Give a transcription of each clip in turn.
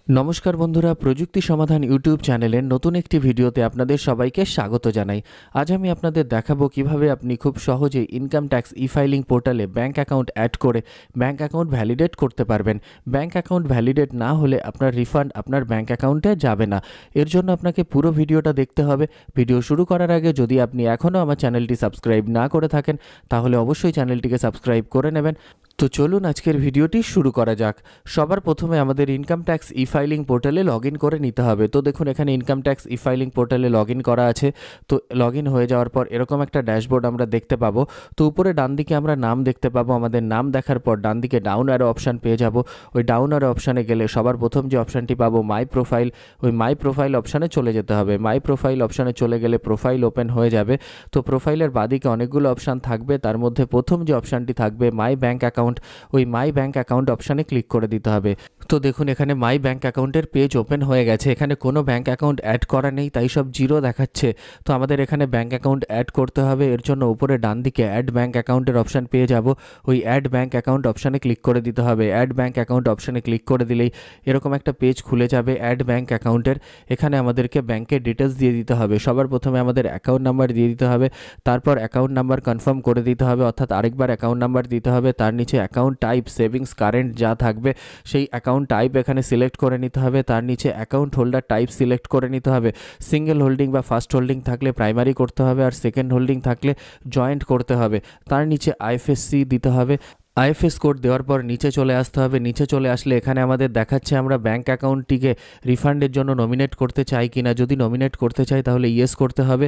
নমস্কার বন্ধুরা, প্রযুক্তি সমাধান ইউটিউব চ্যানেলের নতুন একটি ভিডিওতে আপনাদের সবাইকে স্বাগত জানাই। আজ আমি আপনাদের দেখাবো কিভাবে আপনি খুব সহজেই ইনকাম ট্যাক্স ই-ফাইলিং পোর্টালে ব্যাঙ্ক অ্যাকাউন্ট অ্যাড করে ব্যাঙ্ক অ্যাকাউন্ট ভ্যালিডেট করতে পারবেন। ব্যাঙ্ক অ্যাকাউন্ট ভ্যালিডেট না হলে আপনার রিফান্ড আপনার ব্যাঙ্ক অ্যাকাউন্টে যাবে না। এর জন্য আপনাকে পুরো ভিডিওটা দেখতে হবে। ভিডিও শুরু করার আগে যদি আপনি এখনও আমার চ্যানেলটি সাবস্ক্রাইব না করে থাকেন তাহলে অবশ্যই চ্যানেলটিকে সাবস্ক্রাইব করে নেবেন। তো চলুন আজকের ভিডিওটি শুরু করা যাক। সবার প্রথমে আমাদের ইনকাম ট্যাক্স ই-ফাইলিং পোর্টালে লগ ইন করে নিতে হবে। তো দেখুন এখানে ইনকাম ট্যাক্স ই-ফাইলিং পোর্টালে লগ ইন করা আছে। তো লগ ইন হয়ে যাওয়ার পর এরকম একটা ড্যাশবোর্ড আমরা দেখতে পাবো। তো উপরে ডান দিকে আমরা নাম দেখতে পাবো। আমাদের নাম দেখার পর ডান দিকে ডাউন অ্যারো অপশান পেয়ে যাব। ওই ডাউন অ্যারো অপশানে গেলে সবার প্রথম যে অপশানটি পাবো মাই প্রোফাইল, ওই মাই প্রোফাইল অপশানে চলে যেতে হবে। মাই প্রোফাইল অপশানে চলে গেলে প্রোফাইল ওপেন হয়ে যাবে। তো প্রোফাইলের বাদিকে অনেকগুলো অপশান থাকবে, তার মধ্যে প্রথম যে অপশানটি থাকবে মাই ব্যাঙ্ক অ্যাকাউন্ট, ওই মাই ব্যাঙ্ক অ্যাকাউন্ট অপশানে ক্লিক করে দিতে হবে। তো দেখুন এখানে মাই ব্যাঙ্ক অ্যাকাউন্টের পেজ ওপেন হয়ে গেছে। এখানে কোনো ব্যাঙ্ক অ্যাকাউন্ট অ্যাড করা নেই, তাই সব জিরো দেখাচ্ছে। তো আমাদের এখানে ব্যাঙ্ক অ্যাকাউন্ট অ্যাড করতে হবে। এর জন্য উপরে ডান দিকে অ্যাড ব্যাঙ্ক অ্যাকাউন্টের অপশান পেয়ে যাব। ওই অ্যাড ব্যাঙ্ক অ্যাকাউন্ট অপশানে ক্লিক করে দিতে হবে। অ্যাড ব্যাঙ্ক অ্যাকাউন্ট অপশানে ক্লিক করে দিলেই এরকম একটা পেজ খুলে যাবে অ্যাড ব্যাঙ্ক অ্যাকাউন্টের। এখানে আমাদেরকে ব্যাঙ্কের ডিটেলস দিয়ে দিতে হবে। সবার প্রথমে আমাদের অ্যাকাউন্ট নাম্বার দিয়ে দিতে হবে, তারপর অ্যাকাউন্ট নাম্বার কনফার্ম করে দিতে হবে, অর্থাৎ আরেকবার অ্যাকাউন্ট নাম্বার দিতে হবে। তার নিচে অ্যাকাউন্ট টাইপ সেভিংস কারেন্ট যা থাকবে সেই অ্যাকাউন্ট টাইপ এখানে সিলেক্ট করে নিতে হবে। তার নিচে অ্যাকাউন্ট হোল্ডার টাইপ সিলেক্ট করে নিতে হবে। সিঙ্গেল হোল্ডিং বা ফার্স্ট হোল্ডিং থাকলে প্রাইমারি করতে হবে, আর সেকেন্ড হোল্ডিং থাকলে জয়েন্ট করতে হবে। তার নিচে আইএফএসসি দিতে হবে। আইএফএস কোড দেওয়ার পর নিচে চলে আসতে হবে। নিচে চলে আসলে এখানে আমাদের দেখাচ্ছে আমরা ব্যাঙ্ক অ্যাকাউন্টটিকে রিফান্ডের জন্য নমিনেট করতে চাই কিনা। যদি নমিনেট করতে চাই তাহলে ইয়েস করতে হবে।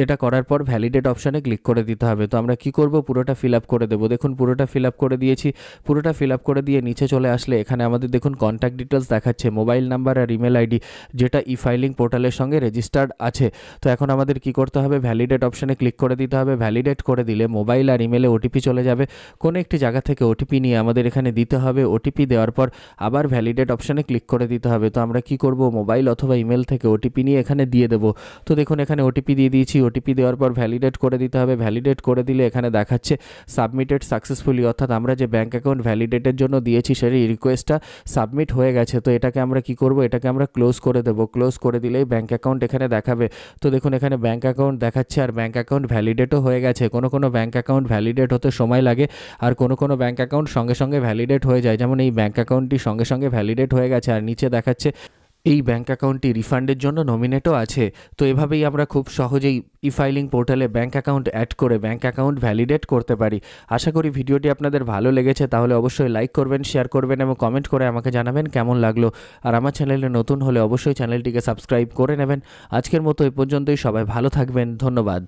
এটা করার পর ভ্যালিডেট অপশানে ক্লিক করে দিতে হবে। তো আমরা কি করব, পুরোটা ফিল আপ করে দেবো। দেখুন পুরোটা ফিল আপ করে দিয়েছি। পুরোটা ফিল আপ করে দিয়ে নিচে চলে আসলে এখানে আমাদের দেখুন কন্ট্যাক্ট ডিটেলস দেখাচ্ছে, মোবাইল নাম্বার আর ইমেল আইডি, যেটা ই-ফাইলিং পোর্টালের সঙ্গে রেজিস্টার্ড আছে। তো এখন আমাদের কি করতে হবে, ভ্যালিডেট অপশানে ক্লিক করে দিতে হবে। ভ্যালিডেট করে দিলে মোবাইল আর ইমেলে ওটিপি চলে যাবে। কোনো একটি জায়গা থেকে ওটিপি নিয়ে আমাদের এখানে দিতে হবে। ওটিপি দেওয়ার পর আবার ভ্যালিডেট অপশানে ক্লিক করে দিতে হবে। তো আমরা কি করব, মোবাইল অথবা ইমেল থেকে ওটিপি নিয়ে এখানে দিয়ে দেবো। তো দেখুন এখানে ওটিপি দিয়ে দিয়েছি। ওটিপি দেওয়ার পর ভ্যালিডেট করে দিতে হবে। ভ্যালিডেট করে দিলে এখানে দেখাচ্ছে সাবমিটেড সাকসেসফুলি, অর্থাৎ আমরা যে ব্যাঙ্ক অ্যাকাউন্ট ভ্যালিডেটের জন্য দিয়েছি সেই রিকোয়েস্টটা সাবমিট হয়ে গেছে। তো এটাকে আমরা কি করব, এটাকে আমরা ক্লোজ করে দেবো। ক্লোজ করে দিলেই ব্যাঙ্ক অ্যাকাউন্ট এখানে দেখাবে। তো দেখুন এখানে ব্যাঙ্ক অ্যাকাউন্ট দেখাচ্ছে আর ব্যাঙ্ক অ্যাকাউন্ট ভ্যালিডেটও হয়ে গেছে। কোনো ব্যাঙ্ক অ্যাকাউন্ট ভ্যালিডেট হতে সময় লাগে, আর কোনো ব্যাঙ্ক অ্যাকাউন্ট সঙ্গে সঙ্গে ভ্যালিডেট হয়ে যায়। যেমন এই ব্যাঙ্ক অ্যাকাউন্টটি সঙ্গে সঙ্গে ভ্যালিডেট হয়ে গেছে, আর নিচে দেখাচ্ছে এই ব্যাঙ্ক অ্যাকাউন্টটি রিফান্ডের জন্য নমিনেটও আছে। তো এভাবেই আমরা খুব সহজেই ই-ফাইলিং পোর্টালে ব্যাঙ্ক অ্যাকাউন্ট অ্যাড করে ব্যাঙ্ক অ্যাকাউন্ট ভ্যালিডেট করতে পারি। আশা করি ভিডিওটি আপনাদের ভালো লেগেছে। তাহলে অবশ্যই লাইক করবেন, শেয়ার করবেন এবং কমেন্ট করে আমাকে জানাবেন কেমন লাগলো। আর আমার চ্যানেলে নতুন হলে অবশ্যই চ্যানেলটিকে সাবস্ক্রাইব করে নেবেন। আজকের মতো এই পর্যন্তই। সবাই ভালো থাকবেন। ধন্যবাদ।